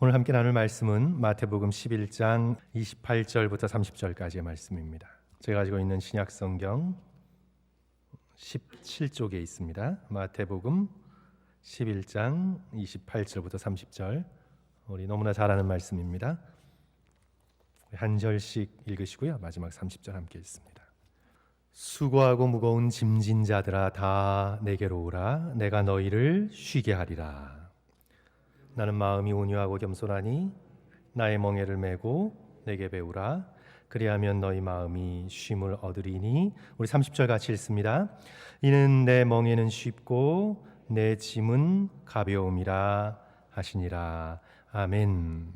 오늘 함께 나눌 말씀은 마태복음 11장 28절부터 30절까지의 말씀입니다. 제가 가지고 있는 신약성경 17쪽에 있습니다. 마태복음 11장 28절부터 30절, 우리 너무나 잘 아는 말씀입니다. 한 절씩 읽으시고요. 마지막 30절 함께 읽습니다. 수고하고 무거운 짐진 자들아 다 내게로 오라. 내가 너희를 쉬게 하리라. 나는 마음이 온유하고 겸손하니 나의 멍에를 메고 내게 배우라. 그리하면 너희 마음이 쉼을 얻으리니. 우리 30절 같이 읽습니다. 이는 내 멍에는 쉽고 내 짐은 가벼움이라 하시니라. 아멘.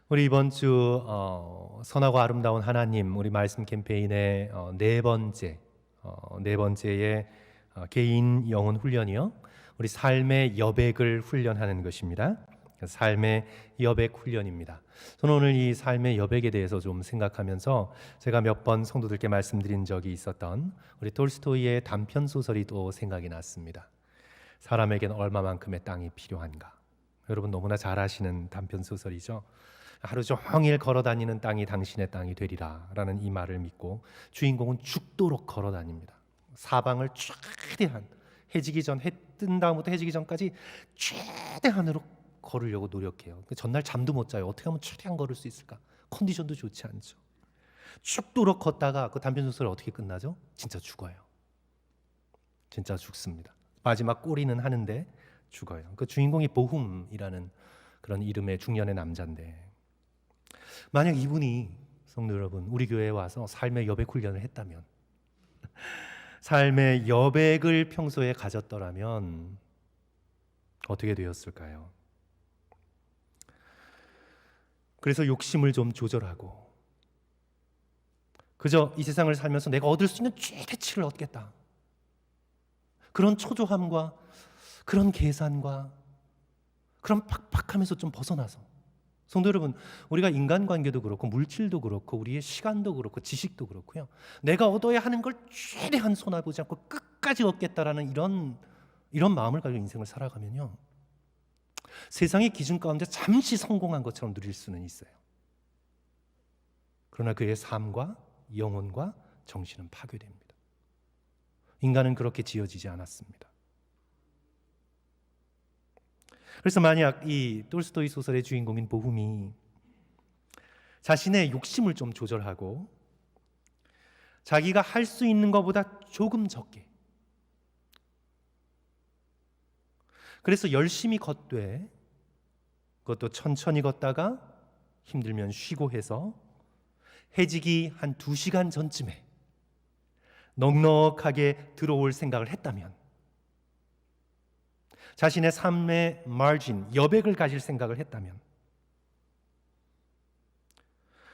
우리 이번 주 선하고 아름다운 하나님, 우리 말씀 캠페인의 네 번째의 개인 영혼 훈련이요, 우리 삶의 여백을 훈련하는 것입니다. 삶의 여백 훈련입니다. 저는 오늘 이 삶의 여백에 대해서 좀 생각하면서 제가 몇 번 성도들께 말씀드린 적이 있었던 우리 톨스토이의 단편 소설이 또 생각이 났습니다. 사람에겐 얼마만큼의 땅이 필요한가. 여러분 너무나 잘 아시는 단편 소설이죠. 하루 종일 걸어다니는 땅이 당신의 땅이 되리라 라는 이 말을 믿고 주인공은 죽도록 걸어다닙니다. 사방을 최대한 해지기 전, 해 뜬 다음부터 해지기 전까지 최대한으로 걸으려고 노력해요. 전날 잠도 못 자요. 어떻게 하면 최대한 걸을 수 있을까? 컨디션도 좋지 않죠. 죽도록 걷다가 그 단편 소설이 어떻게 끝나죠? 진짜 죽어요. 진짜 죽습니다. 마지막 꼬리는 하는데 죽어요. 그 주인공이 보훔이라는 그런 이름의 중년의 남자인데, 만약 이분이, 성도 여러분, 우리 교회에 와서 삶의 여백 훈련을 했다면, 삶의 여백을 평소에 가졌더라면 어떻게 되었을까요? 그래서 욕심을 좀 조절하고 그저 이 세상을 살면서 내가 얻을 수 있는 최대치를 얻겠다, 그런 초조함과 그런 계산과 그런 팍팍함에서 좀 벗어나서, 성도 여러분, 우리가 인간관계도 그렇고 물질도 그렇고 우리의 시간도 그렇고 지식도 그렇고요, 내가 얻어야 하는 걸 최대한 손해보지 않고 끝까지 얻겠다라는 이런 마음을 가지고 인생을 살아가면요, 세상의 기준 가운데 잠시 성공한 것처럼 누릴 수는 있어요. 그러나 그의 삶과 영혼과 정신은 파괴됩니다. 인간은 그렇게 지어지지 않았습니다. 그래서 만약 이 톨스토이 소설의 주인공인 보훔이 자신의 욕심을 좀 조절하고 자기가 할 수 있는 것보다 조금 적게, 그래서 열심히 걷되, 그것도 천천히 걷다가 힘들면 쉬고 해서 해지기 한 2시간 전쯤에 넉넉하게 들어올 생각을 했다면, 자신의 삶의 마진, 여백을 가질 생각을 했다면,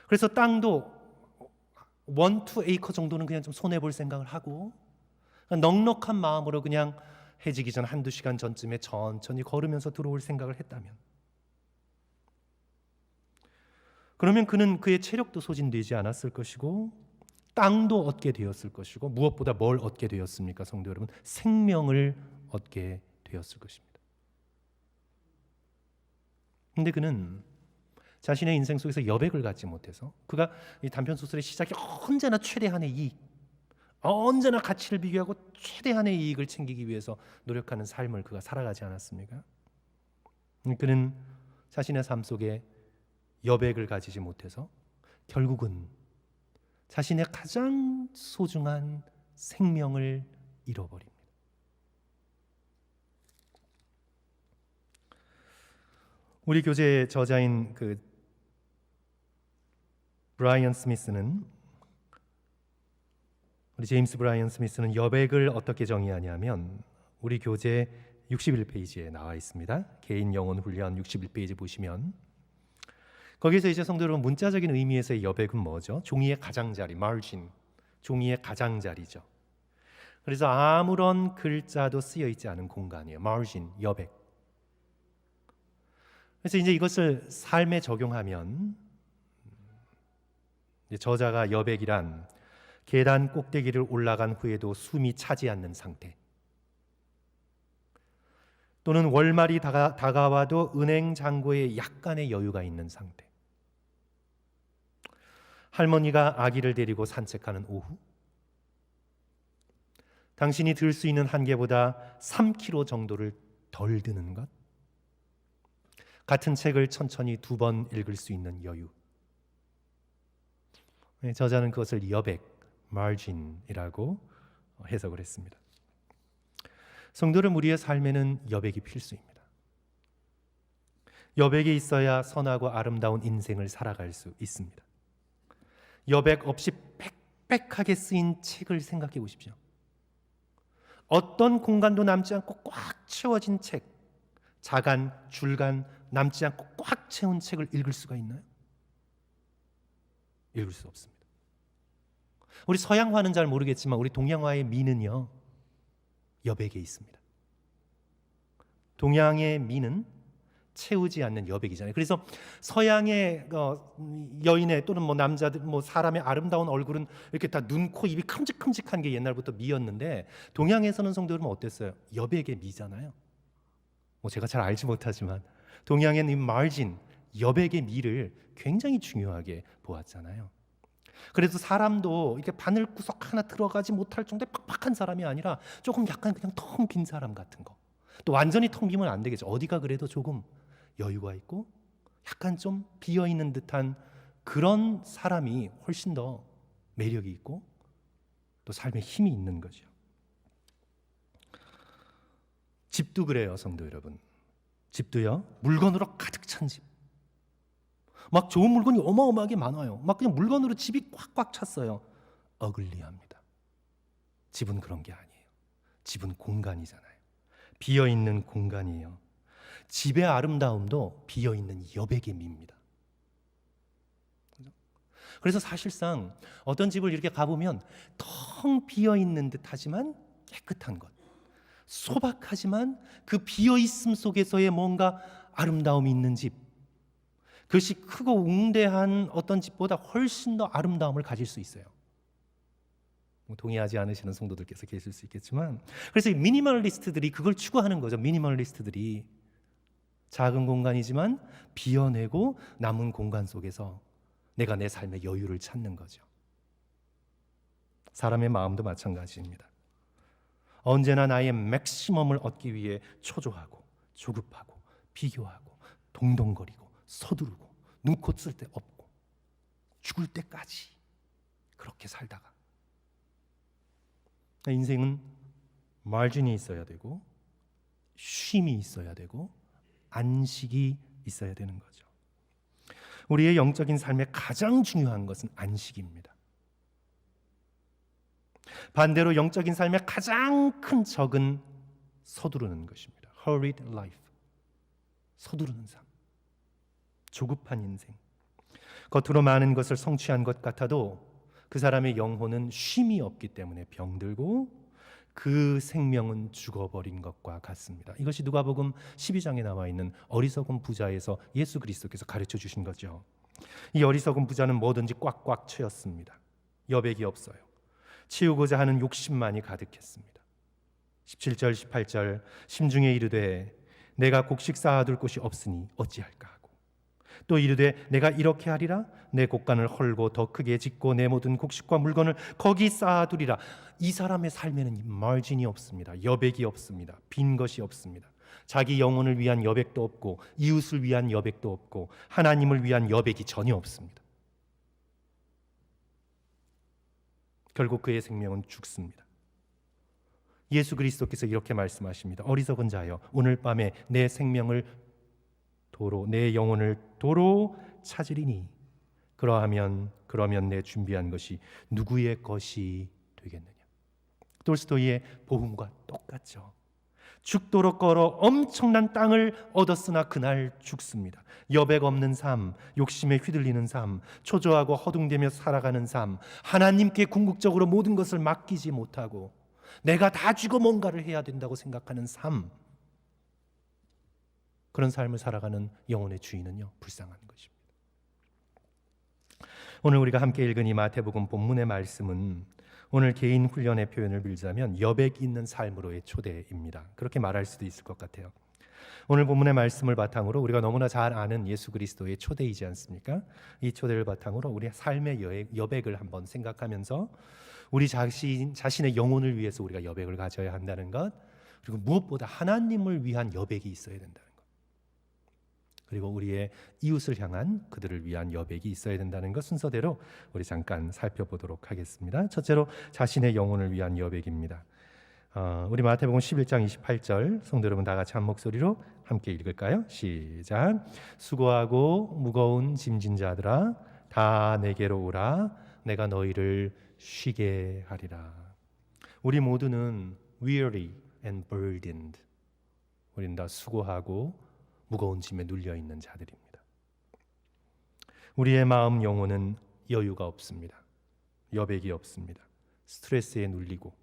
그래서 땅도 1-2 정도는 그냥 좀 손해볼 생각을 하고 넉넉한 마음으로 그냥 해지기 전 1-2시간 전쯤에 천천히 걸으면서 들어올 생각을 했다면, 그러면 그는 그의 체력도 소진되지 않았을 것이고 땅도 얻게 되었을 것이고, 무엇보다 뭘 얻게 되었습니까, 성도 여러분? 생명을 얻게 되었을 것입니다. 그런데 그는 자신의 인생 속에서 여백을 갖지 못해서, 그가 이 단편 소설의 시작이 언제나 최대한의 이익, 언제나 가치를 비교하고 최대한의 이익을 챙기기 위해서 노력하는 삶을 그가 살아가지 않았습니까? 그는 자신의 삶 속에 여백을 가지지 못해서 결국은 자신의 가장 소중한 생명을 잃어버립니다. 우리 교재 저자인 브라이언 스미스는, 우리 제임스 브라이언 스미스는 여백을 어떻게 정의하냐면 우리 교재 61페이지에 나와 있습니다. 개인 영혼 훈련 61페이지 보시면 거기서 이제 성도 여러분, 문자적인 의미에서의 여백은 뭐죠? 종이의 가장자리, margin, 종이의 가장자리죠. 그래서 아무런 글자도 쓰여 있지 않은 공간이에요. margin, 여백. 그래서 이제 이것을 삶에 적용하면, 저자가 여백이란 계단 꼭대기를 올라간 후에도 숨이 차지 않는 상태, 또는 월말이 다가와도 은행 잔고에 약간의 여유가 있는 상태. 할머니가 아기를 데리고 산책하는 오후, 당신이 들 수 있는 한계보다 3kg 정도를 덜 드는 것, 같은 책을 천천히 2번 읽을 수 있는 여유. 저자는 그것을 여백, margin이라고 해석을 했습니다. 성도는 우리의 삶에는 여백이 필수입니다. 여백이 있어야 선하고 아름다운 인생을 살아갈 수 있습니다. 여백 없이 빽빽하게 쓰인 책을 생각해 보십시오. 어떤 공간도 남지 않고 꽉 채워진 책, 자간, 줄간 남지 않고 꽉 채운 책을 읽을 수가 있나요? 읽을 수 없습니다. 우리 서양화는 잘 모르겠지만 우리 동양화의 미는요, 여백에 있습니다. 동양의 미는 채우지 않는 여백이잖아요. 그래서 서양의 여인의 또는 남자들 사람의 아름다운 얼굴은 이렇게 다 눈, 코, 입이 큼직큼직한 게 옛날부터 미였는데 동양에서는 성도 여러분 어땠어요? 여백의 미잖아요. 제가 잘 알지 못하지만 동양의 이 마진, 여백의 미를 굉장히 중요하게 보았잖아요. 그래서 사람도 이렇게 바늘구석 하나 들어가지 못할 정도의 팍팍한 사람이 아니라 조금 약간 그냥 텅 빈 사람 같은 거. 또 완전히 텅 비면 안 되겠죠. 어디가 그래도 조금 여유가 있고 약간 좀 비어있는 듯한 그런 사람이 훨씬 더 매력이 있고 또 삶에 힘이 있는 거죠. 집도 그래요, 성도 여러분. 집도요, 물건으로 가득 찬 집. 막 좋은 물건이 어마어마하게 많아요. 막 그냥 물건으로 집이 꽉꽉 찼어요. 어글리합니다. 집은 그런 게 아니에요. 집은 공간이잖아요. 비어있는 공간이에요. 집의 아름다움도 비어있는 여백의 미입니다. 그래서 사실상 어떤 집을 이렇게 가보면 텅 비어있는 듯 하지만 깨끗한 것, 소박하지만 그 비어있음 속에서의 뭔가 아름다움이 있는 집, 그것이 크고 웅대한 어떤 집보다 훨씬 더 아름다움을 가질 수 있어요. 동의하지 않으시는 성도들께서 계실 수 있겠지만, 그래서 이 미니멀리스트들이 그걸 추구하는 거죠. 미니멀리스트들이 작은 공간이지만 비어내고 남은 공간 속에서 내가 내 삶의 여유를 찾는 거죠. 사람의 마음도 마찬가지입니다. 언제나 나의 맥시멈을 얻기 위해 초조하고 조급하고 비교하고 동동거리고 서두르고 눈코 쓸 데 없고 죽을 때까지 그렇게 살다가 인생은 마진이 있어야 되고 쉼이 있어야 되고 안식이 있어야 되는 거죠. 우리의 영적인 삶에 가장 중요한 것은 안식입니다. 반대로 영적인 삶의 가장 큰 적은 서두르는 것입니다. Hurried life. 서두르는 삶. 조급한 인생. 겉으로 많은 것을 성취한 것 같아도 그 사람의 영혼은 쉼이 없기 때문에 병들고 그 생명은 죽어버린 것과 같습니다. 이것이 누가복음 12장에 나와 있는 어리석은 부자에서 예수 그리스도께서 가르쳐 주신 거죠. 이 어리석은 부자는 뭐든지 꽉꽉 채웠습니다. 여백이 없어요. 채우고자 하는 욕심만이 가득했습니다. 17절 18절 심중에 이르되 내가 곡식 쌓아둘 곳이 없으니 어찌할까 하고 또 이르되 내가 이렇게 하리라 내 곡간을 헐고 더 크게 짓고 내 모든 곡식과 물건을 거기 쌓아두리라. 이 사람의 삶에는 마진이 없습니다. 여백이 없습니다. 빈 것이 없습니다. 자기 영혼을 위한 여백도 없고 이웃을 위한 여백도 없고 하나님을 위한 여백이 전혀 없습니다. 결국 그의 생명은 죽습니다. 예수 그리스도께서 이렇게 말씀하십니다. 어리석은 자여 오늘 밤에 내 생명을 도로 내 영혼을 도로 찾으리니 그러면 내 준비한 것이 누구의 것이 되겠느냐. 돌스토이의 복음과 똑같죠. 죽도록 걸어 엄청난 땅을 얻었으나 그날 죽습니다. 여백 없는 삶, 욕심에 휘둘리는 삶, 초조하고 허둥대며 살아가는 삶, 하나님께 궁극적으로 모든 것을 맡기지 못하고 내가 다 쥐고 뭔가를 해야 된다고 생각하는 삶, 그런 삶을 살아가는 영혼의 주인은요, 불쌍한 것입니다. 오늘 우리가 함께 읽은 이 마태복음 본문의 말씀은 오늘 개인 훈련의 표현을 빌자면 여백 있는 삶으로의 초대입니다. 그렇게 말할 수도 있을 것 같아요. 오늘 본문의 말씀을 바탕으로 우리가 너무나 잘 아는 예수 그리스도의 초대이지 않습니까? 이 초대를 바탕으로 우리 삶의 여백을 한번 생각하면서 우리 자신의 영혼을 위해서 우리가 여백을 가져야 한다는 것, 그리고 무엇보다 하나님을 위한 여백이 있어야 된다는 것, 그리고 우리의 이웃을 향한 그들을 위한 여백이 있어야 된다는 것, 순서대로 우리 잠깐 살펴보도록 하겠습니다. 첫째로 자신의 영혼을 위한 여백입니다. 우리 마태복음 11장 28절 성도 여러분 다 같이 한 목소리로 함께 읽을까요? 시작. 수고하고 무거운 짐진 자들아 다 내게로 오라 내가 너희를 쉬게 하리라. 우리 모두는 weary and burdened, 우리는 다 수고하고 무거운 짐에 눌려 있는 자들입니다. 우리의 마음 영혼은 여유가 없습니다. 여백이 없습니다. 스트레스에 눌리고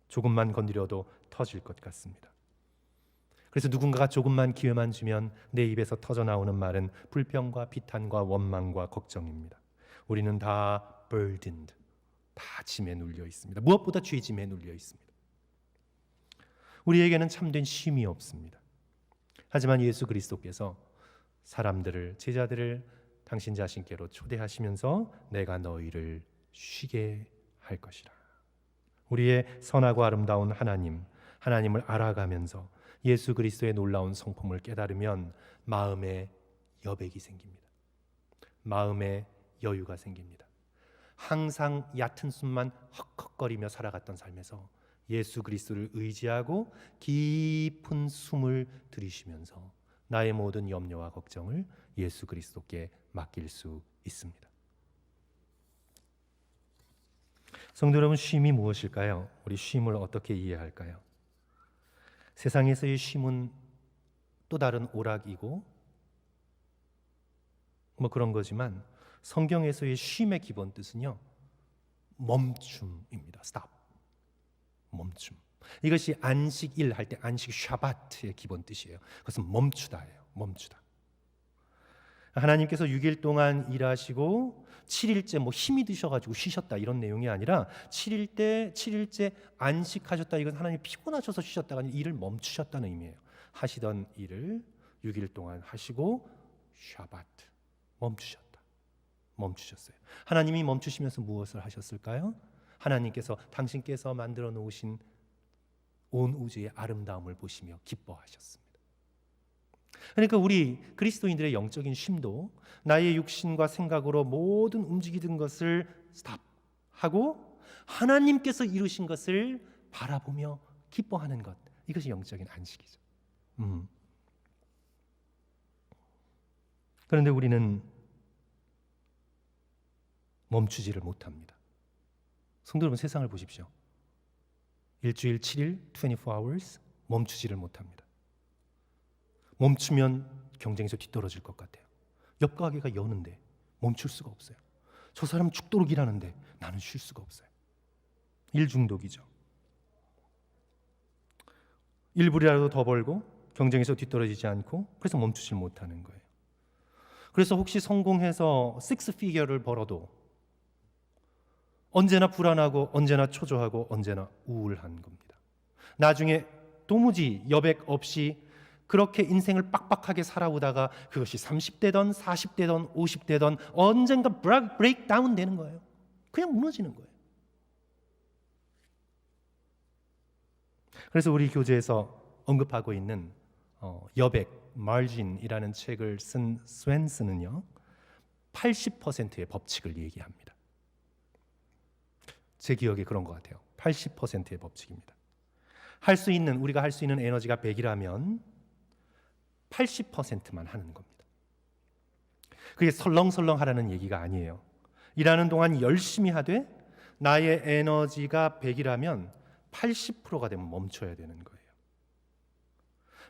조금만 건드려도 터질 것 같습니다. 그래서 누군가가 조금만 기회만 주면 내 입에서 터져 나오는 말은 불평과 비탄과 원망과 걱정입니다. 우리는 다 burdened, 다 짐에 눌려 있습니다. 무엇보다 죄짐에 눌려 있습니다. 우리에게는 참된 쉼이 없습니다. 하지만 예수 그리스도께서 사람들을, 제자들을 당신 자신께로 초대하시면서 내가 너희를 쉬게 할 것이라. 우리의 선하고 아름다운 하나님을 알아가면서 예수 그리스도의 놀라운 성품을 깨달으면 마음에 여백이 생깁니다. 마음에 여유가 생깁니다. 항상 얕은 숨만 헉헉거리며 살아갔던 삶에서 예수 그리스도를 의지하고 깊은 숨을 들이쉬면서 나의 모든 염려와 걱정을 예수 그리스도께 맡길 수 있습니다. 성도 여러분, 쉼이 무엇일까요? 우리 쉼을 어떻게 이해할까요? 세상에서의 쉼은 또 다른 오락이고 그런 거지만 성경에서의 쉼의 기본 뜻은요, 멈춤입니다. stop, 멈춤. 이것이 안식일 할 때 안식 샤바트의 기본 뜻이에요. 그것은 멈추다예요. 멈추다. 하나님께서 6일 동안 일하시고 7일째 힘이 드셔가지고 쉬셨다 이런 내용이 아니라 7일째 안식하셨다. 이건 하나님이 피곤하셔서 쉬셨다가 아니라 일을 멈추셨다는 의미예요. 하시던 일을 6일 동안 하시고 샤바트, 멈추셨어요. 하나님이 멈추시면서 무엇을 하셨을까요? 하나님께서 당신께서 만들어 놓으신 온 우주의 아름다움을 보시며 기뻐하셨습니다. 그러니까 우리 그리스도인들의 영적인 쉼도 나의 육신과 생각으로 모든 움직이던 것을 스탑하고 하나님께서 이루신 것을 바라보며 기뻐하는 것, 이것이 영적인 안식이죠. 그런데 우리는 멈추지를 못합니다. 성도 여러분, 세상을 보십시오. 일주일 7일 24 hours 멈추지를 못합니다. 멈추면 경쟁에서 뒤떨어질 것 같아요. 옆 가게가 여는데 멈출 수가 없어요. 저 사람 죽도록 일하는데 나는 쉴 수가 없어요. 일 중독이죠. 1불이라도 더 벌고 경쟁에서 뒤떨어지지 않고, 그래서 멈추질 못하는 거예요. 그래서 혹시 성공해서 6피겨를 벌어도 언제나 불안하고 언제나 초조하고 언제나 우울한 겁니다. 나중에 도무지 여백 없이 그렇게 인생을 빡빡하게 살아오다가 그것이 30대든 40대든 50대든 언젠가 브레이크 다운 되는 거예요. 그냥 무너지는 거예요. 그래서 우리 교재에서 언급하고 있는 여백, margin이라는 책을 쓴 스웬슨은요 80%의 법칙을 얘기합니다. 제 기억에 그런 것 같아요. 80%의 법칙입니다. 우리가 할 수 있는 에너지가 100이라면 80%만 하는 겁니다. 그게 설렁설렁 하라는 얘기가 아니에요. 일하는 동안 열심히 하되 나의 에너지가 100이라면 80%가 되면 멈춰야 되는 거예요.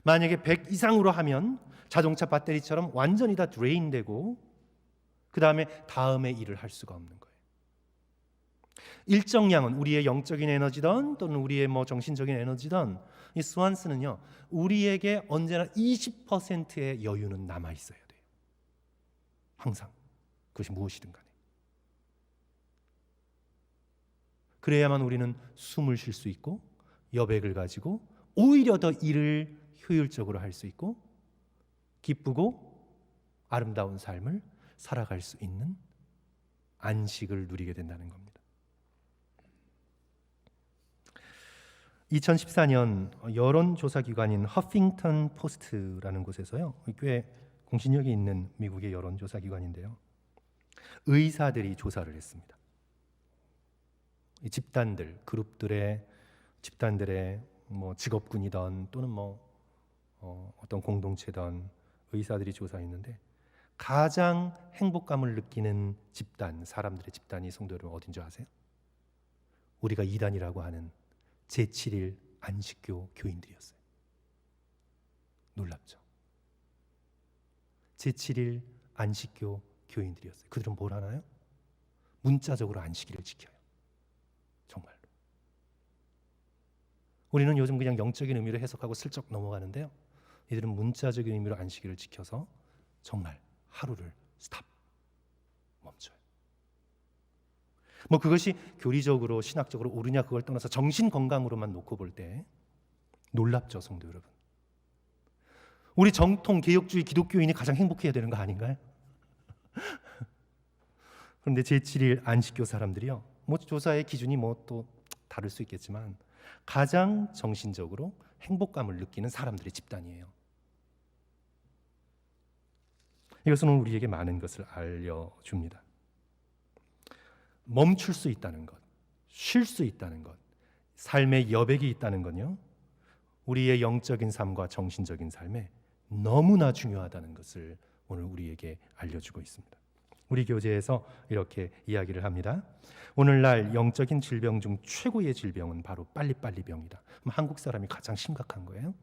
만약에 100 이상으로 하면 자동차 배터리처럼 완전히 다 드레인되고 그 다음에 일을 할 수가 없는 거예요. 일정량은 우리의 영적인 에너지든 또는 우리의 정신적인 에너지든 이 스완스는요 우리에게 언제나 20%의 여유는 남아 있어야 돼요. 항상 그것이 무엇이든 간에. 그래야만 우리는 숨을 쉴 수 있고 여백을 가지고 오히려 더 일을 효율적으로 할 수 있고 기쁘고 아름다운 삶을 살아갈 수 있는 안식을 누리게 된다는 겁니다. 2014년 여론조사기관인 허핑턴 포스트라는 곳에서요, 꽤 공신력이 있는 미국의 여론조사기관인데요, 의사들이 조사를 했습니다. 이 집단들, 그룹들의 집단들의 직업군이든 또는 어떤 공동체든 의사들이 조사했는데 가장 행복감을 느끼는 집단, 사람들의 집단이 성도 여러분 어딘 줄 아세요? 우리가 이단이라고 하는 제7일 안식교 교인들이었어요. 놀랍죠? 제7일 안식교 교인들이었어요. 그들은 뭘 하나요? 문자적으로 안식일을 지켜요. 정말로. 우리는 요즘 그냥 영적인 의미로 해석하고 슬쩍 넘어가는데요, 이들은 문자적인 의미로 안식일을 지켜서 정말 하루를 스탑, 멈춰요. 그것이 교리적으로 신학적으로 옳으냐 그걸 떠나서 정신 건강으로만 놓고 볼 때 놀랍죠, 성도 여러분. 우리 정통 개혁주의 기독교인이 가장 행복해야 되는 거 아닌가요? 그런데 제7일 안식교 사람들이요, 조사의 기준이 또 다를 수 있겠지만 가장 정신적으로 행복감을 느끼는 사람들의 집단이에요. 이것은 우리에게 많은 것을 알려줍니다. 멈출 수 있다는 것, 쉴 수 있다는 것, 삶의 여백이 있다는 건요, 우리의 영적인 삶과 정신적인 삶에 너무나 중요하다는 것을 오늘 우리에게 알려주고 있습니다. 우리 교재에서 이렇게 이야기를 합니다. 오늘날 영적인 질병 중 최고의 질병은 바로 빨리빨리병이다. 한국 사람이 가장 심각한 거예요.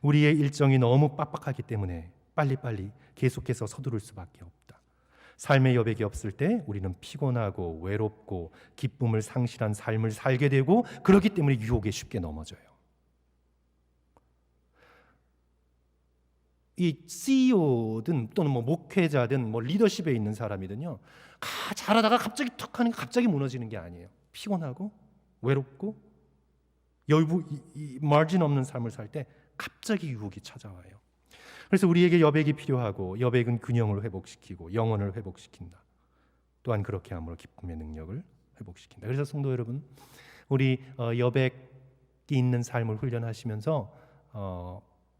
우리의 일정이 너무 빡빡하기 때문에 빨리빨리 계속해서 서두를 수밖에 없다. 삶의 여백이 없을 때 우리는 피곤하고 외롭고 기쁨을 상실한 삶을 살게 되고, 그렇기 때문에 유혹에 쉽게 넘어져요. 이 CEO든 또는 목회자든 리더십에 있는 사람이든요, 잘하다가 갑자기 툭 하는 게 갑자기 무너지는 게 아니에요. 피곤하고 외롭고 여부 마진 없는 삶을 살 때 갑자기 유혹이 찾아와요. 그래서 우리에게 여백이 필요하고, 여백은 균형을 회복시키고 영혼을 회복시킨다. 또한 그렇게 함으로 기쁨의 능력을 회복시킨다. 그래서 성도 여러분, 우리 여백이 있는 삶을 훈련하시면서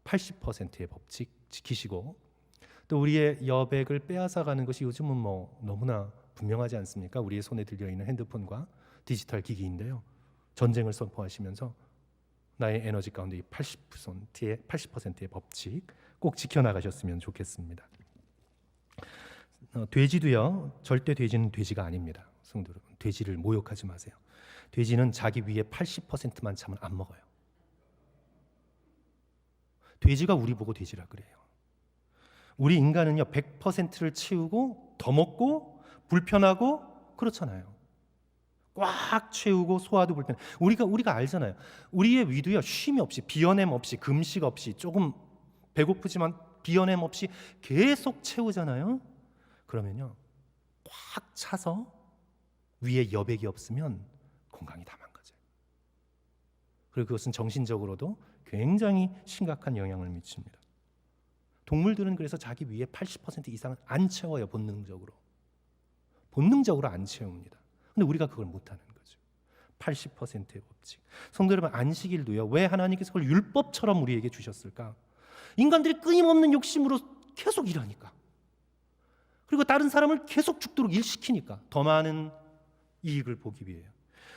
80%의 법칙 지키시고, 또 우리의 여백을 빼앗아가는 것이 요즘은 너무나 분명하지 않습니까? 우리의 손에 들려있는 핸드폰과 디지털 기기인데요, 전쟁을 선포하시면서 나의 에너지 가운데 이 80%의 법칙 꼭 지켜나가셨으면 좋겠습니다. 돼지도요, 절대 돼지는 돼지가 아닙니다. 성도 여러분, 돼지를 모욕하지 마세요. 돼지는 자기 위에 80%만 차면 안 먹어요. 돼지가 우리 보고 돼지라 그래요. 우리 인간은요, 100%를 채우고 더 먹고 불편하고 그렇잖아요. 꽉 채우고 소화도 불편해. 우리가 알잖아요. 우리의 위도요, 쉼이 없이, 비워냄 없이, 금식 없이, 조금 배고프지만 비워냄 없이 계속 채우잖아요. 그러면요, 꽉 차서 위에 여백이 없으면 건강이 다 망가져요. 그리고 그것은 정신적으로도 굉장히 심각한 영향을 미칩니다. 동물들은 그래서 자기 위에 80% 이상은 안 채워요. 본능적으로 안 채웁니다. 근데 우리가 그걸 못하는 거죠. 80%의 법칙. 성도 여러분, 안식일도요, 왜 하나님께서 그걸 율법처럼 우리에게 주셨을까? 인간들이 끊임없는 욕심으로 계속 일하니까, 그리고 다른 사람을 계속 죽도록 일시키니까, 더 많은 이익을 보기 위해요.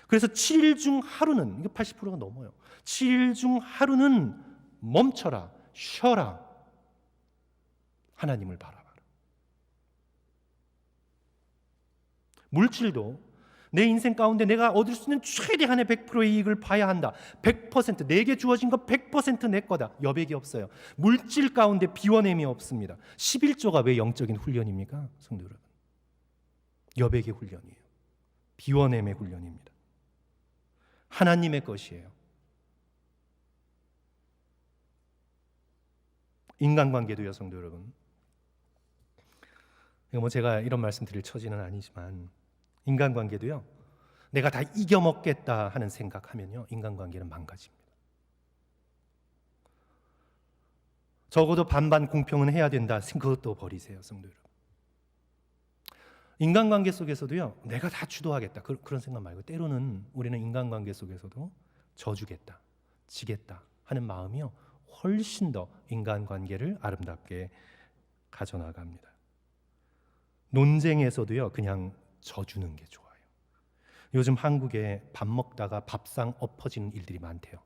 그래서 7일 중 하루는, 이거 80%가 넘어요. 7일 중 하루는 멈춰라, 쉬어라, 하나님을 바라봐라. 물질도 내 인생 가운데 내가 얻을 수 있는 최대한의 100%의 이익을 봐야 한다. 100% 내게 주어진 거 100% 내 거다. 여백이 없어요. 물질 가운데 비워냄이 없습니다. 11조가 왜 영적인 훈련입니까? 성도 여러분, 여백의 훈련이에요. 비워냄의 훈련입니다. 하나님의 것이에요. 인간관계도요, 성도 여러분. 이거 제가 이런 말씀 드릴 처지는 아니지만, 인간관계도요, 내가 다 이겨먹겠다 하는 생각하면요, 인간관계는 망가집니다. 적어도 반반 공평은 해야 된다. 그것도 버리세요, 성도 여러분. 인간관계 속에서도요, 내가 다 주도하겠다. 그런 생각 말고 때로는 우리는 인간관계 속에서도 져주겠다, 지겠다 하는 마음이요, 훨씬 더 인간관계를 아름답게 가져나갑니다. 논쟁에서도요, 그냥 져주는 게 좋아요. 요즘 한국에 밥 먹다가 밥상 엎어지는 일들이 많대요.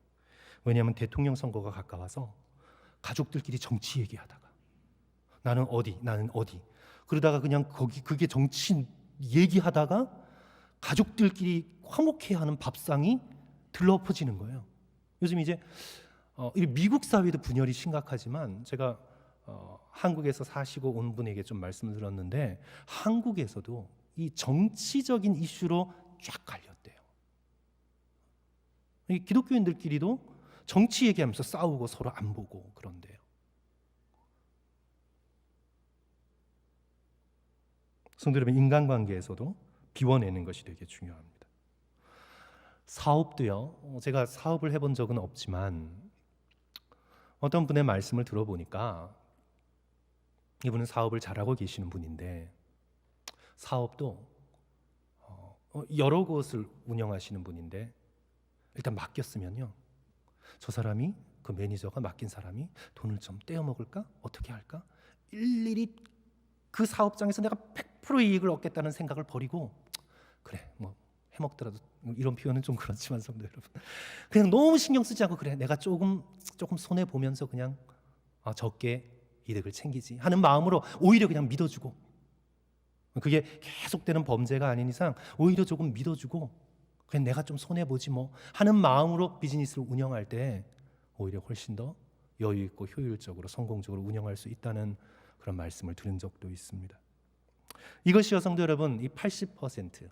왜냐하면 대통령 선거가 가까워서 가족들끼리 정치 얘기하다가 나는 어디 그러다가 그냥 그게 정치 얘기하다가 가족들끼리 화목해하는 밥상이 들러엎어지는 거예요. 요즘 이제 미국 사회도 분열이 심각하지만 제가 한국에서 사시고 온 분에게 좀 말씀을 들었는데 한국에서도 이 정치적인 이슈로 쫙 갈렸대요. 이 기독교인들끼리도 정치 얘기하면서 싸우고 서로 안 보고 그런데요. 성도 여러분, 인간관계에서도 비워내는 것이 되게 중요합니다. 사업도요. 제가 사업을 해본 적은 없지만 어떤 분의 말씀을 들어보니까 이분은 사업을 잘하고 계시는 분인데 사업도 여러 곳을 운영하시는 분인데 일단 맡겼으면요, 저 사람이, 그 매니저가 맡긴 사람이 돈을 좀 떼어 먹을까? 어떻게 할까? 일일이 그 사업장에서 내가 100% 이익을 얻겠다는 생각을 버리고, 그래 뭐 해먹더라도, 이런 표현은 좀 그렇지만 성도 여러분, 그냥 너무 신경 쓰지 않고 그래 내가 조금 손해 보면서 그냥 적게 이득을 챙기지 하는 마음으로 오히려 그냥 믿어주고, 그게 계속되는 범죄가 아닌 이상 오히려 조금 믿어주고 그냥 내가 좀 손해 보지 뭐 하는 마음으로 비즈니스를 운영할 때 오히려 훨씬 더 여유 있고 효율적으로 성공적으로 운영할 수 있다는 그런 말씀을 들은 적도 있습니다. 이것이요, 성도 여러분, 이 80%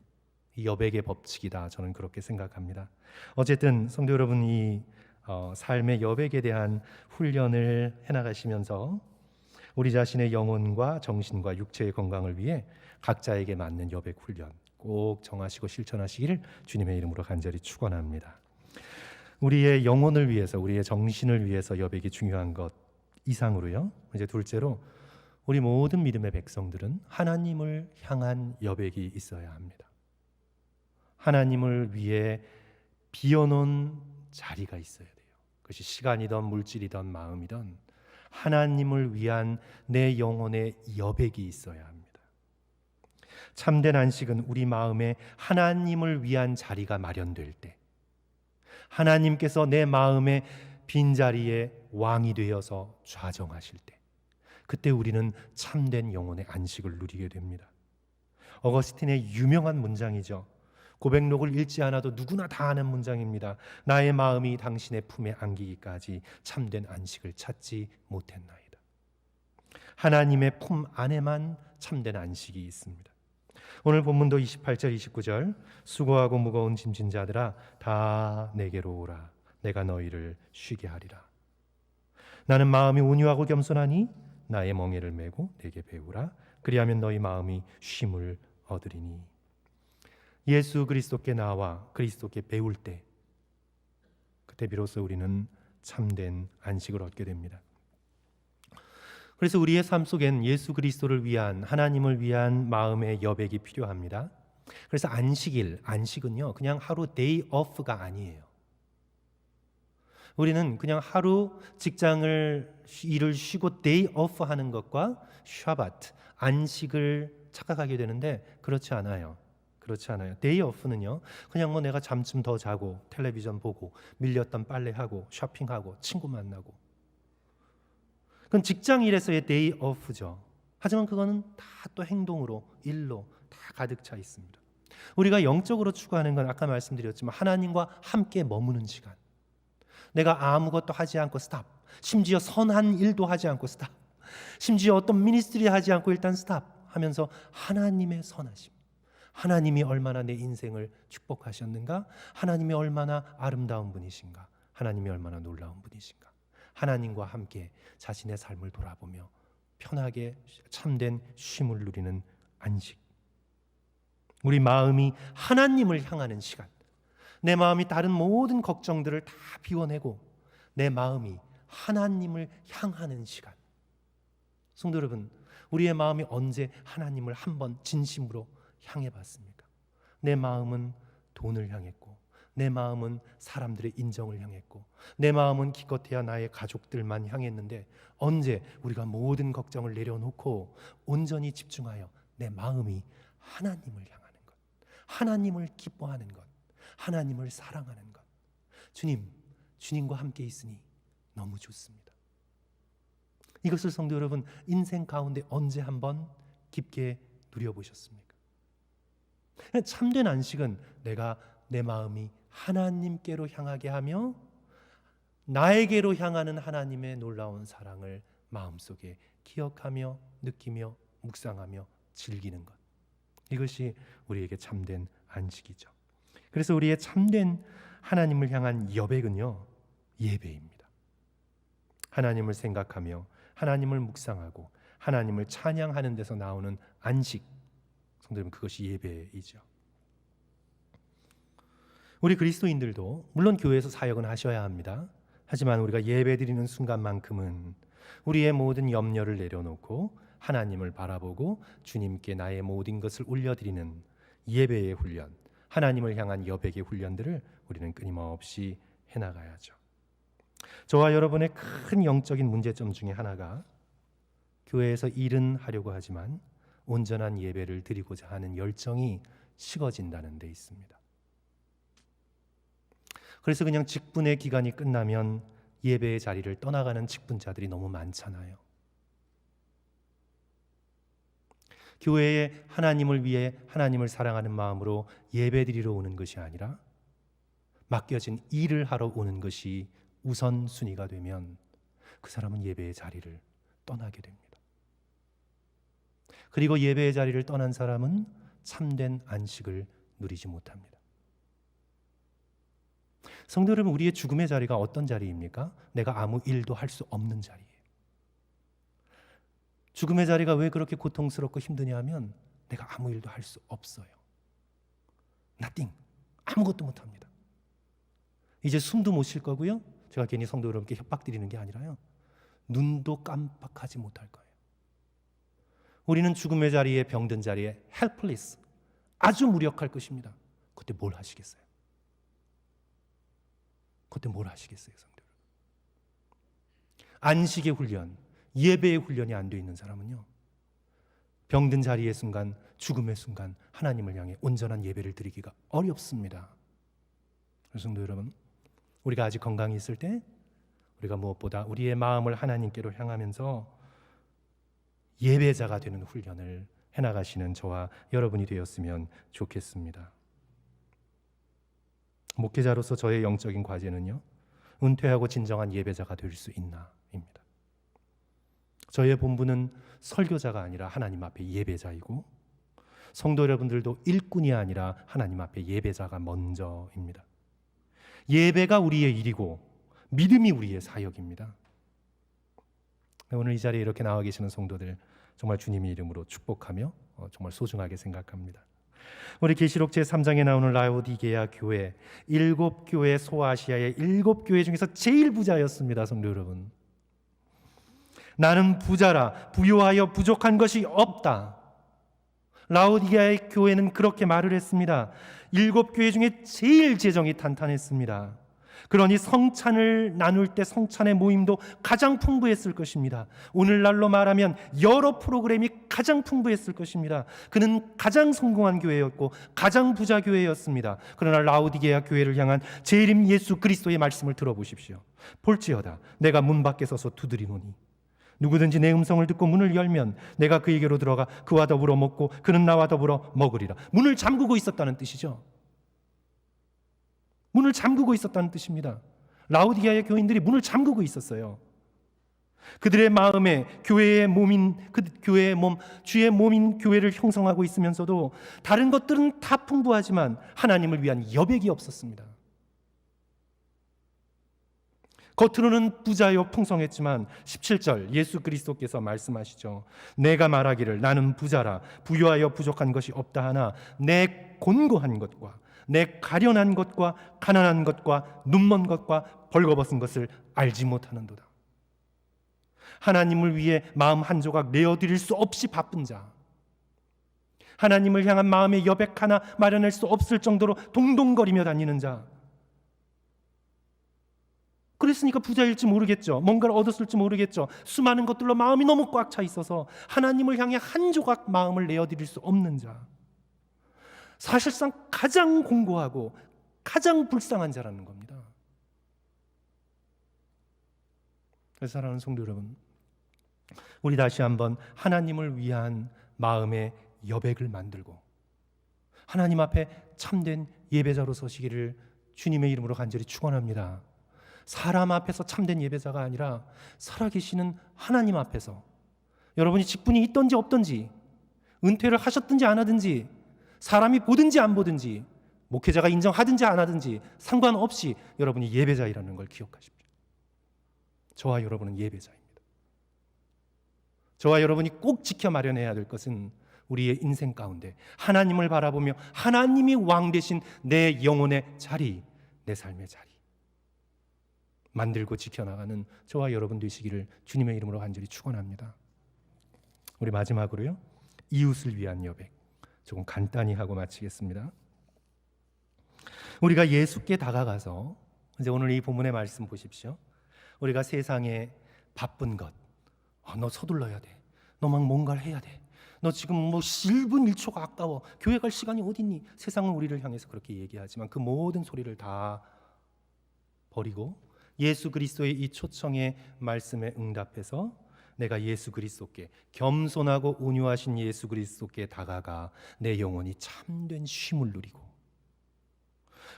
이 여백의 법칙이다, 저는 그렇게 생각합니다. 어쨌든 성도 여러분, 이 삶의 여백에 대한 훈련을 해나가시면서 우리 자신의 영혼과 정신과 육체의 건강을 위해 각자에게 맞는 여백 훈련 꼭 정하시고 실천하시기를 주님의 이름으로 간절히 축원합니다. 우리의 영혼을 위해서, 우리의 정신을 위해서 여백이 중요한 것 이상으로요, 이제 둘째로 우리 모든 믿음의 백성들은 하나님을 향한 여백이 있어야 합니다. 하나님을 위해 비워놓은 자리가 있어야 돼요. 그것이 시간이든 물질이든 마음이든 하나님을 위한 내 영혼의 여백이 있어야 합니다. 참된 안식은 우리 마음에 하나님을 위한 자리가 마련될 때, 하나님께서 내 마음의 빈자리에 왕이 되어서 좌정하실 때, 그때 우리는 참된 영혼의 안식을 누리게 됩니다. 어거스틴의 유명한 문장이죠. 고백록을 읽지 않아도 누구나 다 아는 문장입니다. 나의 마음이 당신의 품에 안기기까지 참된 안식을 찾지 못했나이다. 하나님의 품 안에만 참된 안식이 있습니다. 오늘 본문도 28절 29절 수고하고 무거운 짐진 자들아 다 내게로 오라. 내가 너희를 쉬게 하리라. 나는 마음이 온유하고 겸손하니 나의 멍에를 메고 내게 배우라. 그리하면 너희 마음이 쉼을 얻으리니. 예수 그리스도께 나와 그리스도께 배울 때, 그때 비로소 우리는 참된 안식을 얻게 됩니다. 그래서 우리의 삶 속엔 예수 그리스도를 위한, 하나님을 위한 마음의 여백이 필요합니다. 그래서 안식은요 그냥 하루 데이 오프가 아니에요. 우리는 그냥 하루 일을 쉬고 데이 오프 하는 것과 샤바트, 안식을 착각하게 되는데 그렇지 않아요. 데이 오프는요 그냥 뭐 내가 잠 좀 더 자고 텔레비전 보고 밀렸던 빨래하고 쇼핑하고 친구 만나고, 그건 직장 일에서의 데이 오프죠. 하지만 그거는 다 또 행동으로, 일로 다 가득 차 있습니다. 우리가 영적으로 추구하는 건 아까 말씀드렸지만 하나님과 함께 머무는 시간, 내가 아무것도 하지 않고 스탑, 심지어 선한 일도 하지 않고 스탑, 심지어 어떤 미니스트리 하지 않고 일단 스탑 하면서 하나님의 선하심, 하나님이 얼마나 내 인생을 축복하셨는가, 하나님이 얼마나 아름다운 분이신가, 하나님이 얼마나 놀라운 분이신가, 하나님과 함께 자신의 삶을 돌아보며 편하게 참된 쉼을 누리는 안식, 우리 마음이 하나님을 향하는 시간, 내 마음이 다른 모든 걱정들을 다 비워내고 내 마음이 하나님을 향하는 시간. 성도 여러분, 우리의 마음이 언제 하나님을 한번 진심으로 향해 봤습니까? 내 마음은 돈을 향했고, 내 마음은 사람들의 인정을 향했고, 내 마음은 기껏해야 나의 가족들만 향했는데, 언제 우리가 모든 걱정을 내려놓고 온전히 집중하여 내 마음이 하나님을 향하는 것, 하나님을 기뻐하는 것, 하나님을 사랑하는 것. 주님과 함께 있으니 너무 좋습니다. 이것을 성도 여러분, 인생 가운데 언제 한번 깊게 누려보셨습니까? 참된 안식은 내가 내 마음이 하나님께로 향하게 하며 나에게로 향하는 하나님의 놀라운 사랑을 마음속에 기억하며 느끼며 묵상하며 즐기는 것. 이것이 우리에게 참된 안식이죠. 그래서 우리의 참된 하나님을 향한 여백은요, 예배입니다. 하나님을 생각하며 하나님을 묵상하고 하나님을 찬양하는 데서 나오는 안식, 성도 여러분, 그것이 예배이죠. 우리 그리스도인들도 물론 교회에서 사역은 하셔야 합니다. 하지만 우리가 예배드리는 순간만큼은 우리의 모든 염려를 내려놓고 하나님을 바라보고 주님께 나의 모든 것을 올려드리는 예배의 훈련, 하나님을 향한 여백의 훈련들을 우리는 끊임없이 해나가야죠. 저와 여러분의 큰 영적인 문제점 중에 하나가 교회에서 일은 하려고 하지만 온전한 예배를 드리고자 하는 열정이 식어진다는 데 있습니다. 그래서 그냥 직분의 기간이 끝나면 예배의 자리를 떠나가는 직분자들이 너무 많잖아요. 교회에 하나님을 위해 하나님을 사랑하는 마음으로 예배드리러 오는 것이 아니라 맡겨진 일을 하러 오는 것이 우선순위가 되면 그 사람은 예배의 자리를 떠나게 됩니다. 그리고 예배의 자리를 떠난 사람은 참된 안식을 누리지 못합니다. 성도 여러분, 우리의 죽음의 자리가 어떤 자리입니까? 내가 아무 일도 할 수 없는 자리예요. 죽음의 자리가 왜 그렇게 고통스럽고 힘드냐 하면 내가 아무 일도 할 수 없어요. nothing, 아무것도 못합니다. 이제 숨도 못 쉴 거고요, 제가 괜히 성도 여러분께 협박드리는 게 아니라요, 눈도 깜빡하지 못할 거예요. 우리는 죽음의 자리에, 병든 자리에 helpless, 아주 무력할 것입니다. 그때 뭘 하시겠어요? 그때 뭘 하시겠어요, 성도 여러분? 안식의 훈련, 예배의 훈련이 안 돼 있는 사람은요, 병든 자리의 순간, 죽음의 순간 하나님을 향해 온전한 예배를 드리기가 어렵습니다. 성도 여러분, 우리가 아직 건강히 있을 때 우리가 무엇보다 우리의 마음을 하나님께로 향하면서 예배자가 되는 훈련을 해나가시는 저와 여러분이 되었으면 좋겠습니다. 목회자로서 저의 영적인 과제는요, 은퇴하고 진정한 예배자가 될 수 있나입니다. 저의 본분은 설교자가 아니라 하나님 앞에 예배자이고, 성도 여러분들도 일꾼이 아니라 하나님 앞에 예배자가 먼저입니다. 예배가 우리의 일이고 믿음이 우리의 사역입니다. 오늘 이 자리에 이렇게 나와 계시는 성도들 정말 주님의 이름으로 축복하며 정말 소중하게 생각합니다. 우리 계시록 제3장에 나오는 라오디게아 교회, 7교회, 소아시아의 7교회 중에서 제일 부자였습니다. 성도 여러분, 나는 부자라 부요하여 부족한 것이 없다. 라오디게아의 교회는 그렇게 말을 했습니다. 7교회 중에 제일 재정이 탄탄했습니다. 그러니 성찬을 나눌 때 성찬의 모임도 가장 풍부했을 것입니다. 오늘날로 말하면 여러 프로그램이 가장 풍부했을 것입니다. 그는 가장 성공한 교회였고 가장 부자 교회였습니다. 그러나 라오디게아 교회를 향한 재림 예수 그리스도의 말씀을 들어보십시오. 볼지어다 내가 문 밖에 서서 두드리노니 누구든지 내 음성을 듣고 문을 열면 내가 그에게로 들어가 그와 더불어 먹고 그는 나와 더불어 먹으리라. 문을 잠그고 있었다는 뜻이죠. 문을 잠그고 있었다는 뜻입니다. 라오디게아의 교인들이 문을 잠그고 있었어요. 그들의 마음에 교회의 몸인 교회의 몸, 주의 몸인 교회를 형성하고 있으면서도 다른 것들은 다 풍부하지만 하나님을 위한 여백이 없었습니다. 겉으로는 부자요 풍성했지만 17절 예수 그리스도께서 말씀하시죠. 내가 말하기를 나는 부자라 부유하여 부족한 것이 없다 하나 내 곤고한 것과 내 가련한 것과 가난한 것과 눈먼 것과 벌거벗은 것을 알지 못하는도다. 하나님을 위해 마음 한 조각 내어드릴 수 없이 바쁜 자, 하나님을 향한 마음의 여백 하나 마련할 수 없을 정도로 동동거리며 다니는 자. 그랬으니까 부자일지 모르겠죠. 뭔가를 얻었을지 모르겠죠. 수많은 것들로 마음이 너무 꽉 차 있어서 하나님을 향해 한 조각 마음을 내어드릴 수 없는 자. 사실상 가장 공고하고 가장 불쌍한 자라는 겁니다. 그래서 사랑하는 성도 여러분, 우리 다시 한번 하나님을 위한 마음의 여백을 만들고 하나님 앞에 참된 예배자로 서시기를 주님의 이름으로 간절히 축원합니다. 사람 앞에서 참된 예배자가 아니라 살아계시는 하나님 앞에서, 여러분이 직분이 있든지 없든지, 은퇴를 하셨든지 안 하든지, 사람이 보든지 안 보든지, 목회자가 인정하든지 안 하든지 상관없이 여러분이 예배자이라는 걸 기억하십시오. 저와 여러분은 예배자입니다. 저와 여러분이 꼭 지켜 마련해야 될 것은 우리의 인생 가운데 하나님을 바라보며 하나님이 왕 되신 내 영혼의 자리, 내 삶의 자리 만들고 지켜나가는 저와 여러분 되시기를 주님의 이름으로 간절히 축원합니다. 우리 마지막으로요, 이웃을 위한 여백 조금 간단히 하고 마치겠습니다. 우리가 예수께 다가가서, 이제 오늘 이 본문의 말씀 보십시오. 우리가 세상에 바쁜 것, 너 서둘러야 돼, 너 막 뭔가를 해야 돼, 너 지금 뭐 1분 1초가 아까워, 교회 갈 시간이 어딨니? 세상은 우리를 향해서 그렇게 얘기하지만 그 모든 소리를 다 버리고 예수 그리스도의 이 초청의 말씀에 응답해서 내가 예수 그리스도께, 겸손하고 온유하신 예수 그리스도께 다가가 내 영혼이 참된 쉼을 누리고,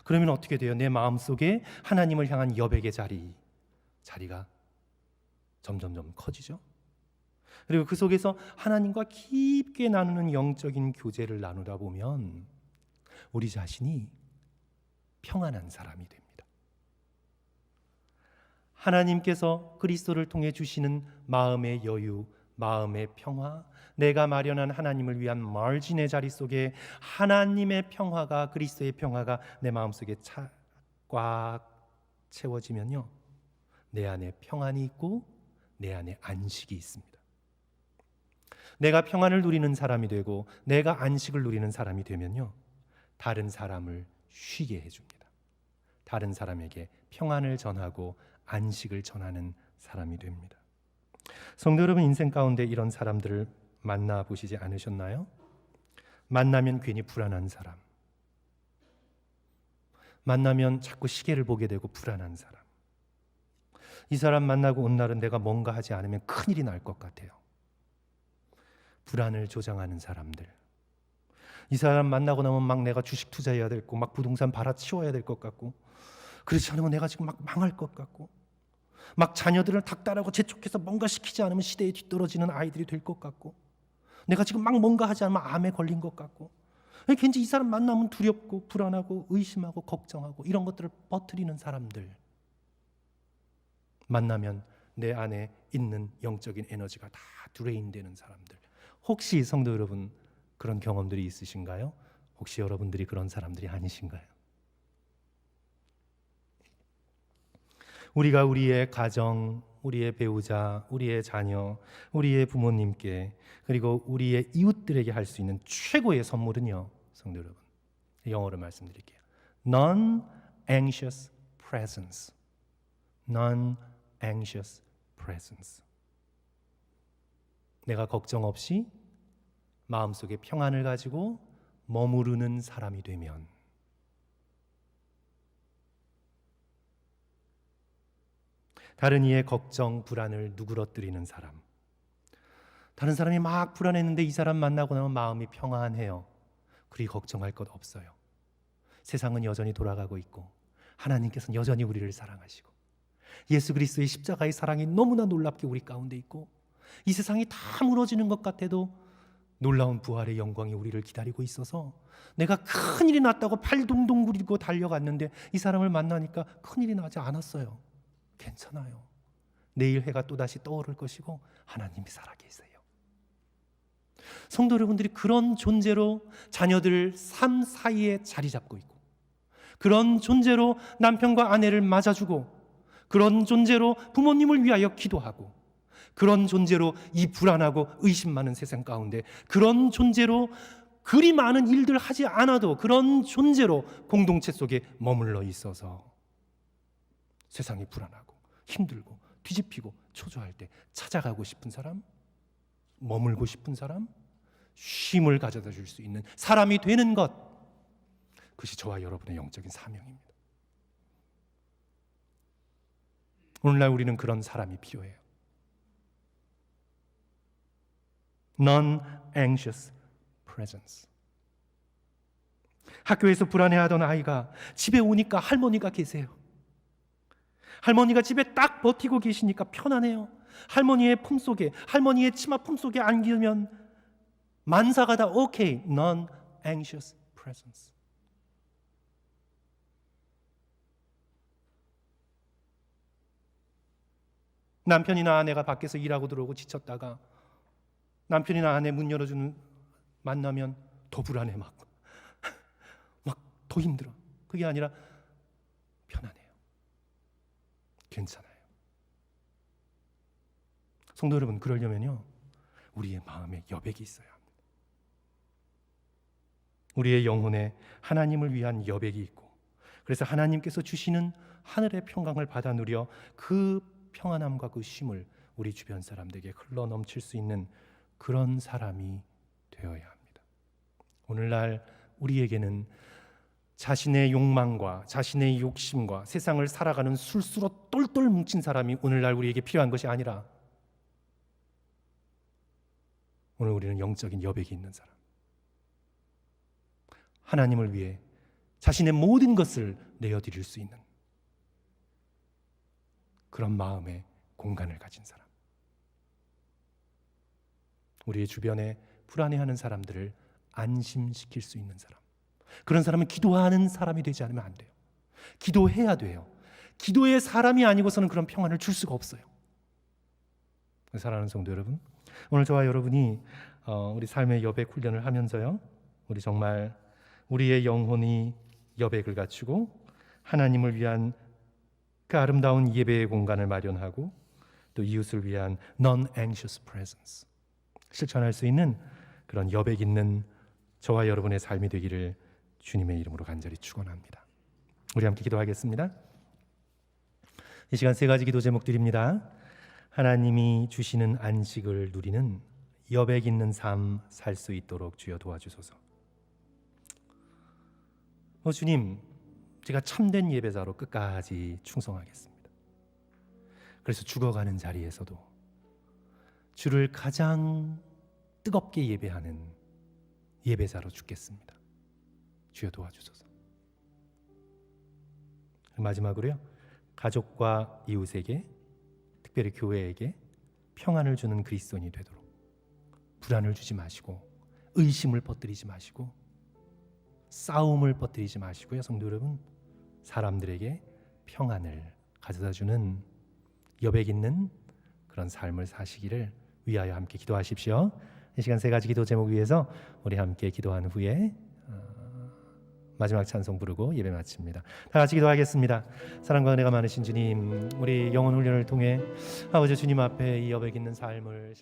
그러면 어떻게 돼요? 내 마음속에 하나님을 향한 여백의 자리가 점점점 커지죠. 그리고 그 속에서 하나님과 깊게 나누는 영적인 교제를 나누다 보면 우리 자신이 평안한 사람이 됩니다. 하나님께서 그리스도를 통해 주시는 마음의 여유, 마음의 평화, 내가 마련한 하나님을 위한 마진의 자리 속에 하나님의 평화가, 그리스도의 평화가 내 마음속에 꽉 채워지면요, 내 안에 평안이 있고 내 안에 안식이 있습니다. 내가 평안을 누리는 사람이 되고 내가 안식을 누리는 사람이 되면요, 다른 사람을 쉬게 해줍니다. 다른 사람에게 평안을 전하고 안식을 전하는 사람이 됩니다. 성도 여러분, 인생 가운데 이런 사람들을 만나보시지 않으셨나요? 만나면 괜히 불안한 사람, 만나면 자꾸 시계를 보게 되고 불안한 사람, 이 사람 만나고 온 날은 내가 뭔가 하지 않으면 큰일이 날 것 같아요. 불안을 조장하는 사람들, 이 사람 만나고 나면 막 내가 주식 투자해야 될 거, 막 부동산 팔아치워야 될 것 같고, 그렇지 않으면 내가 지금 막 망할 것 같고, 막 자녀들을 닥달하고 재촉해서 뭔가 시키지 않으면 시대에 뒤떨어지는 아이들이 될 것 같고, 내가 지금 막 뭔가 하지 않으면 암에 걸린 것 같고, 괜히 이 사람 만나면 두렵고 불안하고 의심하고 걱정하고 이런 것들을 퍼뜨리는 사람들, 만나면 내 안에 있는 영적인 에너지가 다 드레인되는 사람들. 혹시 성도 여러분 그런 경험들이 있으신가요? 혹시 여러분들이 그런 사람들이 아니신가요? 우리가 우리의 가정, 우리의 배우자, 우리의 자녀, 우리의 부모님께, 그리고 우리의 이웃들에게 할 수 있는 최고의 선물은요, 성도 여러분, 영어로 말씀드릴게요. Non-anxious presence. Non-anxious presence. 내가 걱정 없이 마음속에 평안을 가지고 머무르는 사람이 되면, 다른 이의 걱정, 불안을 누그러뜨리는 사람, 다른 사람이 막 불안했는데 이 사람 만나고 나면 마음이 평안해요. 그리 걱정할 것 없어요. 세상은 여전히 돌아가고 있고 하나님께서는 여전히 우리를 사랑하시고 예수 그리스도의 십자가의 사랑이 너무나 놀랍게 우리 가운데 있고, 이 세상이 다 무너지는 것 같아도 놀라운 부활의 영광이 우리를 기다리고 있어서 내가 큰일이 났다고 팔 동동 구리고 달려갔는데 이 사람을 만나니까 큰일이 나지 않았어요. 괜찮아요. 내일 해가 또다시 떠오를 것이고 하나님이 살아계세요. 성도 여러분들이 그런 존재로 자녀들 삶 사이에 자리 잡고 있고, 그런 존재로 남편과 아내를 맞아주고, 그런 존재로 부모님을 위하여 기도하고, 그런 존재로 이 불안하고 의심 많은 세상 가운데 그런 존재로 그리 많은 일들 하지 않아도 그런 존재로 공동체 속에 머물러 있어서 세상이 불안하고 힘들고 뒤집히고 초조할 때 찾아가고 싶은 사람, 머물고 싶은 사람, 쉼을 가져다 줄 수 있는 사람이 되는 것, 그것이 저와 여러분의 영적인 사명입니다. 오늘날 우리는 그런 사람이 필요해요. Non-anxious presence. 학교에서 불안해하던 아이가 집에 오니까 할머니가 계세요. 할머니가 집에 딱 버티고 계시니까 편안해요. 할머니의 품속에, 할머니의 치마 품속에 안기면 만사가 다 오케이. Non-anxious presence. 남편이나 아내가 밖에서 일하고 들어오고 지쳤다가 남편이나 아내 문 열어주는 만나면 더 불안해 막 더 힘들어. 그게 아니라 편안해요. 괜찮아요. 성도 여러분, 그러려면요 우리의 마음에 여백이 있어야 합니다. 우리의 영혼에 하나님을 위한 여백이 있고, 그래서 하나님께서 주시는 하늘의 평강을 받아 누려 그 평안함과 그 쉼을 우리 주변 사람들에게 흘러 넘칠 수 있는 그런 사람이 되어야 합니다. 오늘날 우리에게는 자신의 욕망과 자신의 욕심과 세상을 살아가는 술수로 똘똘 뭉친 사람이 오늘날 우리에게 필요한 것이 아니라 오늘 우리는 영적인 여백이 있는 사람, 하나님을 위해 자신의 모든 것을 내어드릴 수 있는 그런 마음의 공간을 가진 사람, 우리의 주변에 불안해하는 사람들을 안심시킬 수 있는 사람, 그런 사람은 기도하는 사람이 되지 않으면 안 돼요. 기도해야 돼요. 기도의 사람이 아니고서는 그런 평안을 줄 수가 없어요. 사랑하는 성도 여러분, 오늘 저와 여러분이 우리 삶의 여백 훈련을 하면서요 우리 정말 우리의 영혼이 여백을 갖추고 하나님을 위한 그 아름다운 예배의 공간을 마련하고 또 이웃을 위한 non-anxious presence 실천할 수 있는 그런 여백 있는 저와 여러분의 삶이 되기를 주님의 이름으로 간절히 축원합니다. 우리 함께 기도하겠습니다. 이 시간 세 가지 기도 제목드립니다. 하나님이 주시는 안식을 누리는 여백 있는 삶 살 수 있도록 주여 도와주소서. 주님, 제가 참된 예배자로 끝까지 충성하겠습니다. 그래서 죽어가는 자리에서도 주를 가장 뜨겁게 예배하는 예배자로 죽겠습니다. 주여 도와주소서. 마지막으로요, 가족과 이웃에게, 특별히 교회에게 평안을 주는 그리스도인이 되도록 불안을 주지 마시고 의심을 퍼뜨리지 마시고 싸움을 퍼뜨리지 마시고요, 성도 여러분, 사람들에게 평안을 가져다주는 여백 있는 그런 삶을 사시기를 위하여 함께 기도하십시오. 이 시간 세 가지 기도 제목 위해서 우리 함께 기도한 후에 마지막 찬송 부르고 예배 마칩니다. 다 같이 기도하겠습니다. 사랑과 은혜가 많으신 주님, 우리 영혼 훈련을 통해 아버지 주님 앞에 이 여백 있는 삶을